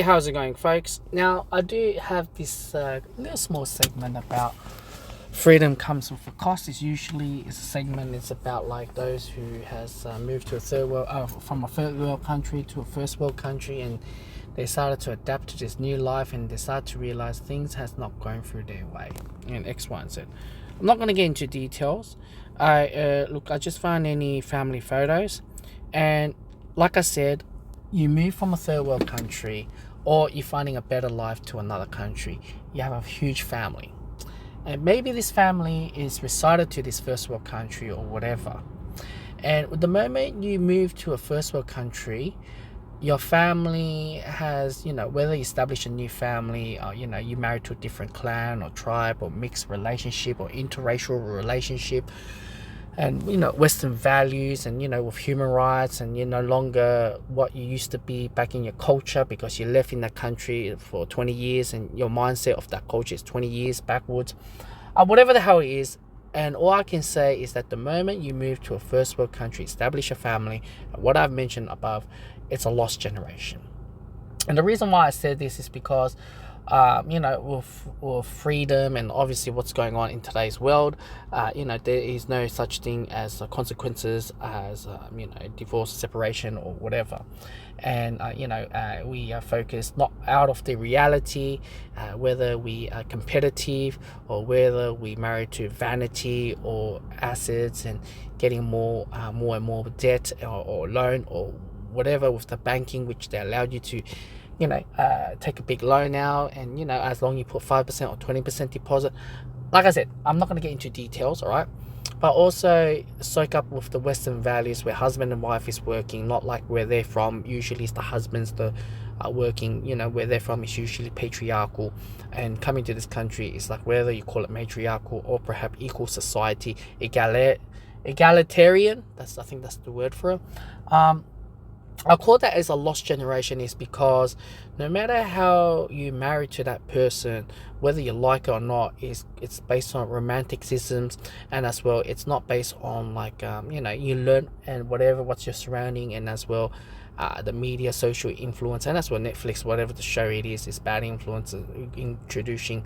How's it going, folks? Now, I do have this little small segment about freedom comes with a cost. It's a segment. It's about like those who has moved to a from a third world country to a first world country, and they started to adapt to this new life, and they started to realize things has not gone through their way, and X, Y, and Z. I'm not going to get into details. I just found any family photos, and like I said, you move from a third world country, or you're finding a better life to another country. You have a huge family, and maybe this family is resided to this first world country or whatever. And the moment you move to a first world country, your family has, whether you establish a new family, or you married to a different clan or tribe or mixed relationship or interracial relationship, and Western values, and with human rights, and you're no longer what you used to be back in your culture because you left in that country for 20 years, and your mindset of that culture is 20 years backwards, whatever the hell it is. And all I can say is that the moment you move to a first world country, establish a family, what I've mentioned above, it's a lost generation. And the reason why I said this is because with freedom and obviously what's going on in today's world, there is no such thing as consequences as divorce, separation, or whatever. And we are focused not out of the reality, whether we are competitive or whether we married to vanity or assets and getting more and more debt or loan or whatever with the banking, which they allowed you to take a big loan now, and as long as you put 5% or 20% deposit. Like I said, I'm not going to get into details, all right? But also soak up with the Western values where husband and wife is working, not like where they're from. Usually it's the husbands that are working, where they're from is usually patriarchal, and coming to this country is like whether you call it matriarchal or perhaps equal society, egalitarian. I think that's the word for it. I call that as a lost generation is because no matter how you marry to that person, whether you like it or not, it's based on romanticisms, and as well it's not based on like you learn and what's your surrounding, and as well the media, social influence, and as well Netflix, whatever the show it is bad influences introducing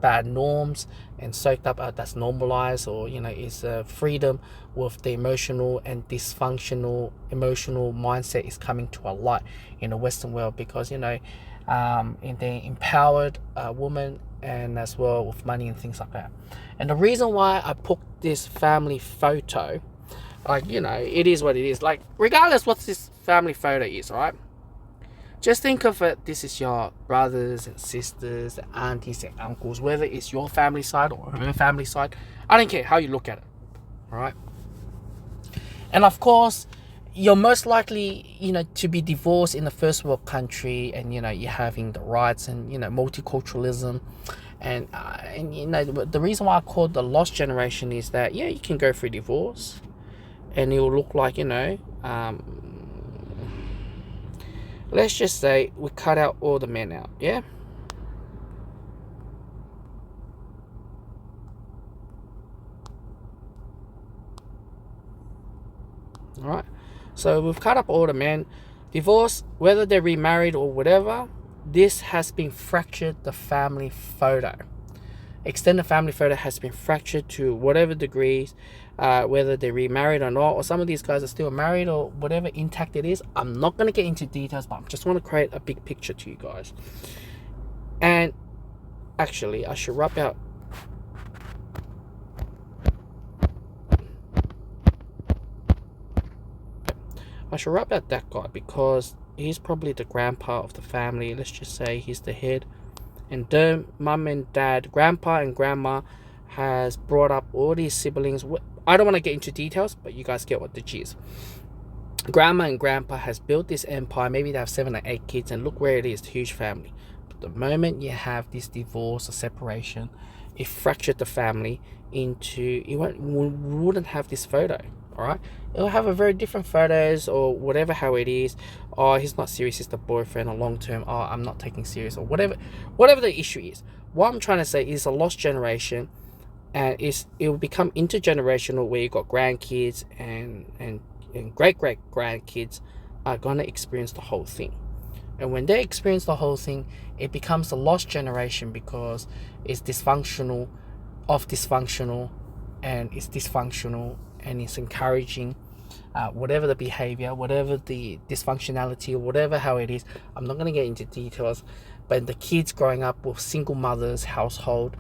bad norms and soaked up that's normalized, or is freedom with the emotional and dysfunctional emotional mindset is coming to a light in the Western world, because in the empowered woman, and as well with money and things like that. And the reason why I put this family photo, it is what it is, like regardless what this family photo is, right? Just think of it, this is your brothers and sisters, and aunties and uncles, whether it's your family side or her family side. I don't care how you look at it, alright? And of course, you're most likely, to be divorced in a first world country, and, you're having the rights and, multiculturalism. And the reason why I call it the lost generation is that, you can go through divorce, and it'll look like, let's just say we cut out all the men out, yeah? Alright? So we've cut up all the men. Divorce, whether they're remarried or whatever, this has been fractured the family photo. Extended family photo has been fractured to whatever degrees, whether they're remarried or not, or some of these guys are still married or whatever intact it is. I'm not going to get into details, but I just want to create a big picture to you guys. And actually, I should rub out that guy, because he's probably the grandpa of the family. Let's just say he's the head. And their mum and dad, grandpa and grandma, has brought up all these siblings. I don't want to get into details, but you guys get what the gist. Grandma and grandpa has built this empire. Maybe they have 7 or 8 kids, and look where it is, huge family. But the moment you have this divorce or separation, it fractured the family into, you wouldn't have this photo. All right, it'll have a very different photos or whatever, how it is. Oh, he's not serious, he's the boyfriend, or long term, oh, I'm not taking serious, or whatever the issue is. What I'm trying to say is a lost generation, and it will become intergenerational, where you got grandkids and great grandkids are gonna experience the whole thing. And when they experience the whole thing, it becomes a lost generation because it's dysfunctional of dysfunctional, and it's dysfunctional, and it's encouraging whatever the behavior, whatever the dysfunctionality, or whatever how it is. I'm not going to get into details, but the kids growing up with single mothers household,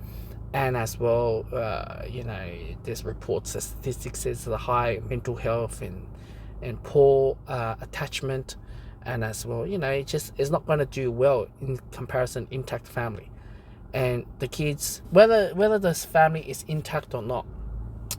and as well, there's reports, the statistics says the high mental health and poor attachment, and as well, it just is not going to do well in comparison intact family. And the kids, whether this family is intact or not,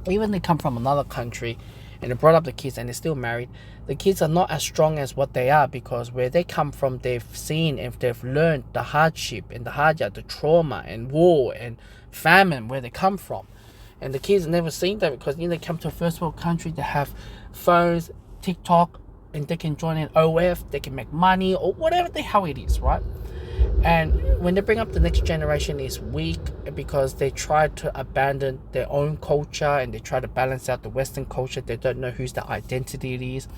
even they come from another country and they brought up the kids and they're still married, the kids are not as strong as what they are, because where they come from, they've seen and they've learned the hardship and the trauma and war and famine where they come from. And the kids never seen that, because they come to a first world country, they have phones, TikTok, and they can join an OF, they can make money or whatever the hell it is, right? And when they bring up the next generation, is weak because they try to abandon their own culture and they try to balance out the Western culture. They don't know whose their identity is.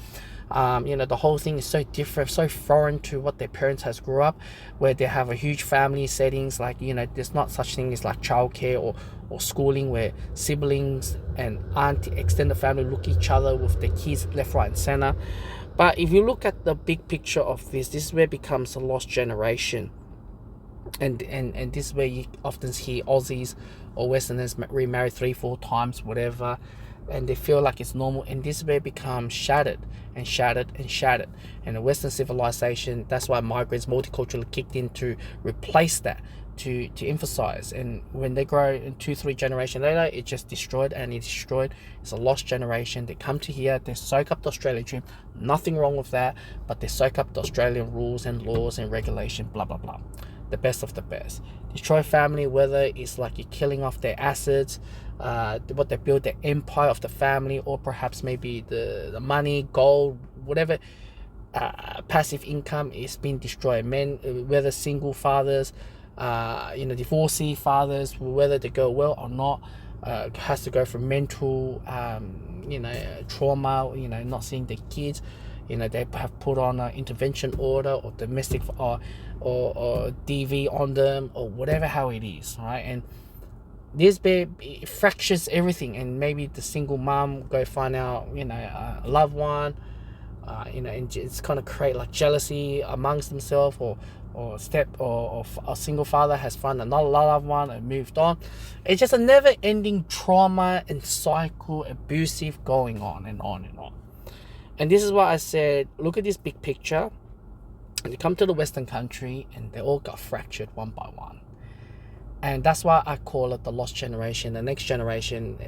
The whole thing is so different, so foreign to what their parents has grew up, where they have a huge family settings. Like, there's not such thing as like childcare or schooling, where siblings and auntie, extended family look each other with their kids left, right, and center. But if you look at the big picture of this is where it becomes a lost generation. And this is where you often hear Aussies or Westerners remarry 3-4 times, whatever, and they feel like it's normal. And this is where it becomes shattered and shattered and shattered. And the Western civilization, that's why migrants, multicultural kicked in to replace that, to emphasize. And when they grow in 2-3 generations later, it just destroyed, and it's destroyed. It's a lost generation. They come to here, they soak up the Australian dream, nothing wrong with that, but they soak up the Australian rules and laws and regulation, blah blah blah. The best of the best. Destroy family, whether it's like you're killing off their assets, what they build, the empire of the family, or perhaps maybe the money, gold, whatever passive income is being destroyed. Men, whether single fathers, divorcee fathers, whether they go well or not, has to go from mental trauma, not seeing their kids. They have put on an intervention order or domestic or DV on them, or whatever how it is, right? And this it fractures everything. And maybe the single mom go find out, a loved one, and it's kind of create like jealousy amongst themselves, or a single father has found another loved one and moved on. It's just a never-ending trauma and cycle, abusive, going on and on and on. And this is why I said, look at this big picture. And you come to the Western country, and they all got fractured one by one. And that's why I call it the lost generation. The next generation,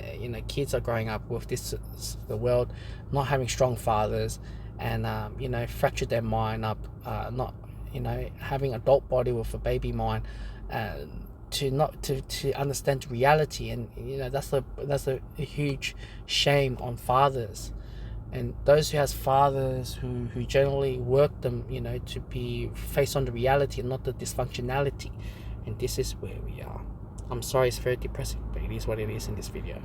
kids are growing up with the world not having strong fathers, and fractured their mind up, not having adult body with a baby mind, to understand reality. And that's a huge shame on fathers. And those who has fathers who generally work them, to be faced on the reality and not the dysfunctionality. And this is where we are. I'm sorry, it's very depressing, but it is what it is in this video.